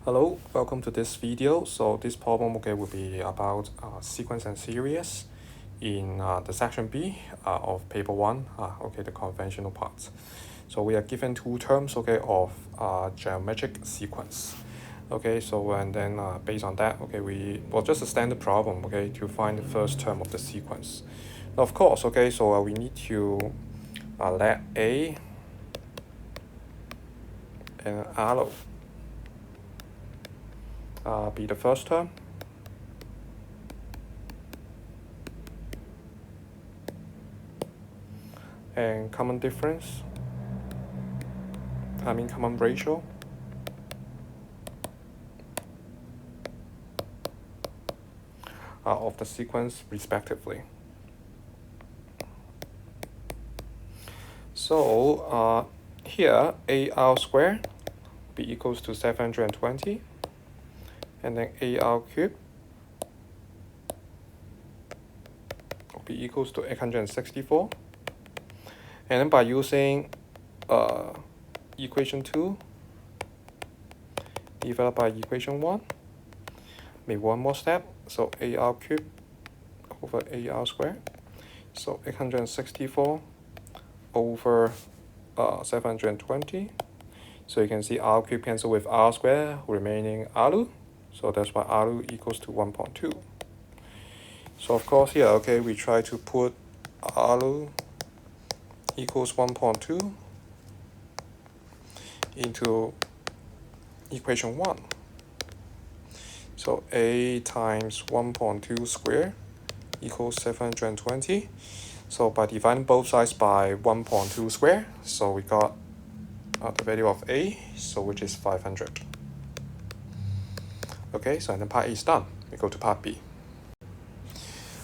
Hello, welcome to this video. So this problem will be about sequence and series in the section B of paper 1, the conventional parts. So we are given two terms of geometric sequence. So and then based on that, well, just a standard problem to find the first term of the sequence. Now, of course, so we need to let A and R be the first term. And common difference, common ratio. Of the sequence respectively. So here AR squared be equals to 720, and then AR cubed will be equals to 864. And then by using equation 2 divided by equation 1, make one more step. So AR cubed over AR squared. So 864 over 720. So you can see R cubed cancel with R squared, remaining R. So that's why R equals to 1.2. So of course here, we try to put R equals 1.2 into equation 1. So A times 1.2 squared equals 720. So by dividing both sides by 1.2 squared, so we got the value of A, so which is 500. So and then part A is done. We go to part B.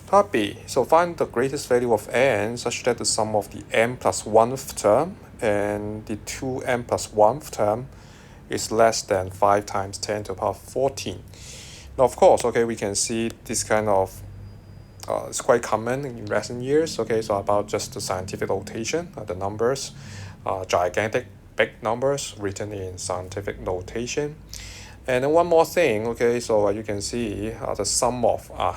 Part B, so find the greatest value of n such that the sum of the n plus 1th term and the 2n plus 1th term is less than 5 times 10 to the power 14. Now, of course, we can see this kind of, it's quite common in recent years, so about just the scientific notation, the numbers, gigantic big numbers written in scientific notation. And then one more thing, so you can see the sum of, quite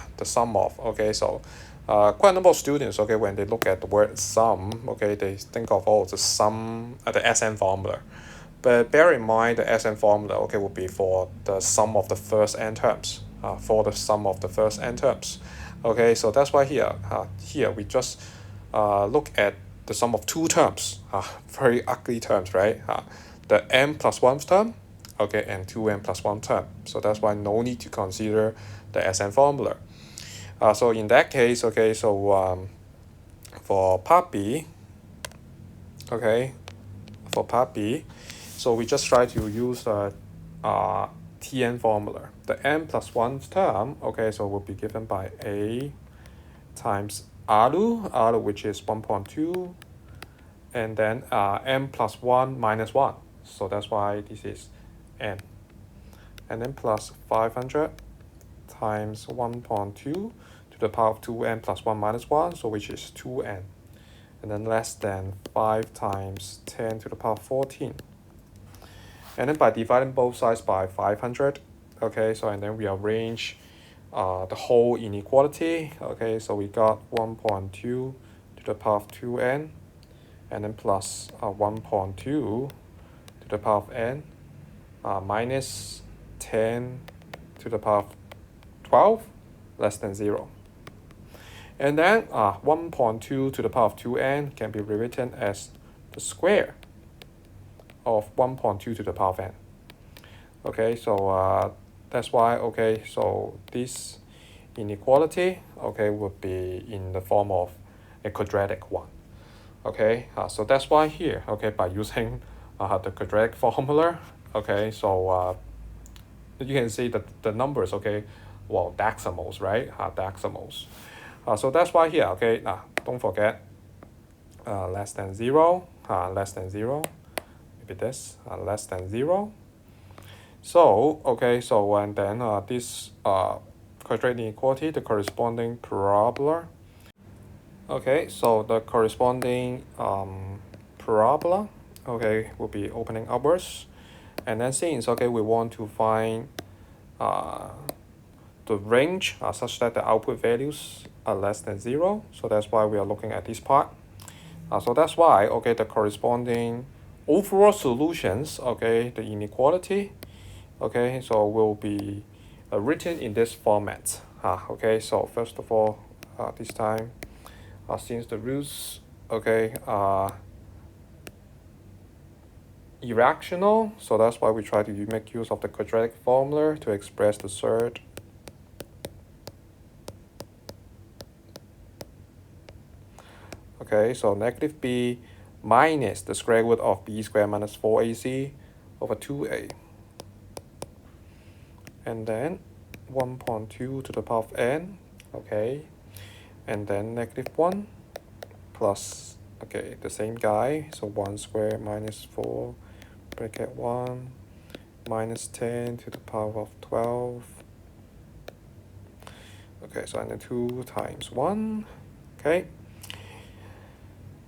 a number of students, when they look at the word sum, they think of, the sum, the SN formula. But bear in mind the SN formula, will be for the sum of the first n terms, so that's why here we just look at the sum of two terms, very ugly terms, right? The n plus 1th term, and 2n plus 1 term. So that's why no need to consider the SN formula. So in that case, for part B, so we just try to use the Tn formula. The n plus 1 term, so will be given by A times R, which is 1.2, and then n plus 1 minus 1. So that's why this is n. And then plus 500 times 1.2 to the power of 2n plus 1 minus 1, so which is 2n. And then less than 5 times 10 to the power 14. And then by dividing both sides by 500, so and then we arrange the whole inequality, so we got 1.2 to the power of 2n, and then plus 1.2 to the power of n, minus 10 to the power of 12, less than 0. And then 1.2 to the power of 2n can be rewritten as the square of 1.2 to the power of n. So that's why, so this inequality, would be in the form of a quadratic one. So that's why here, by using the quadratic formula, so you can see that the numbers, well, decimals, right? Decimals. So that's why here, don't forget less than 0, maybe this, less than 0. So, so and then this quadratic inequality, the corresponding parabola. So the corresponding parabola, will be opening upwards. And then since, okay, we want to find the range such that the output values are less than 0. So that's why we are looking at this part. So that's why, okay, the corresponding overall solutions, okay, the inequality, okay, so will be written in this format. Okay, so first of all, this time, since the roots, okay, are irrational, so that's why we try to make use of the quadratic formula to express the third. Okay, so negative b minus the square root of b squared minus 4ac over 2a. And then 1.2 to the power of n, okay, and then negative 1 plus, okay, the same guy, so 1 squared minus 4 bracket 1 minus 10 to the power of 12. Okay, so and then 2 times 1, okay.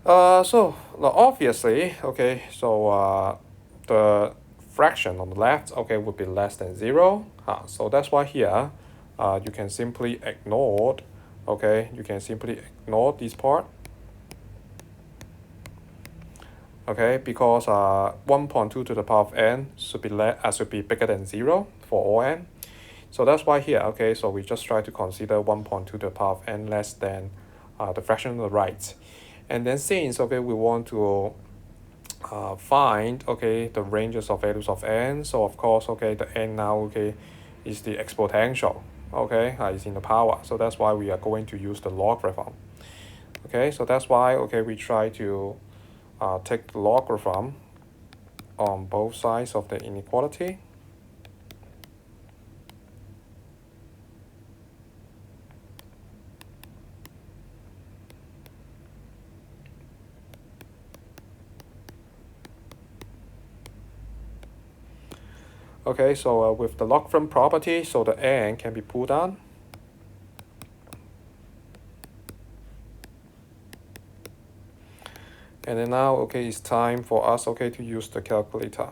So obviously, okay, so the fraction on the left, okay, would be less than 0. So that's why here you can simply ignore, okay, you can simply ignore this part. Okay, because 1.2 to the power of n should be bigger than 0 for all n. So that's why here, okay, so we just try to consider 1.2 to the power of n less than the fraction on the right. And then since, okay, we want to find, okay, the ranges of values of n, so of course, okay, the n now, okay, is the exponential, okay, is in the power. So that's why we are going to use the logarithm. Okay, so that's why, okay, we try to take the logarithm on both sides of the inequality. Okay, so with the logarithm property, so the n can be pulled down. And then now, okay, it's time for us, okay, to use the calculator.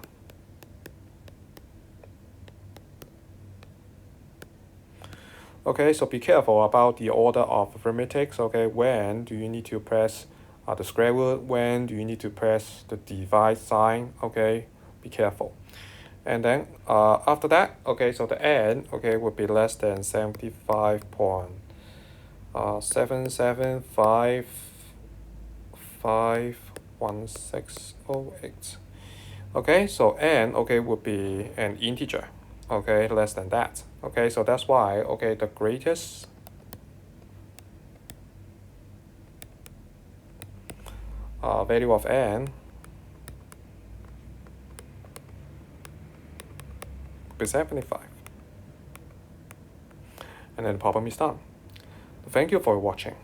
Okay, so be careful about the order of arithmetics. Okay, when do you need to press the square root? When do you need to press the divide sign? Okay, be careful. And then after that, okay, so the n, okay, would be less than 75.7551608. Okay, so n, okay, would be an integer, okay, less than that. Okay, so that's why, okay, the greatest value of n be 75. And then the problem is done. Thank you for watching.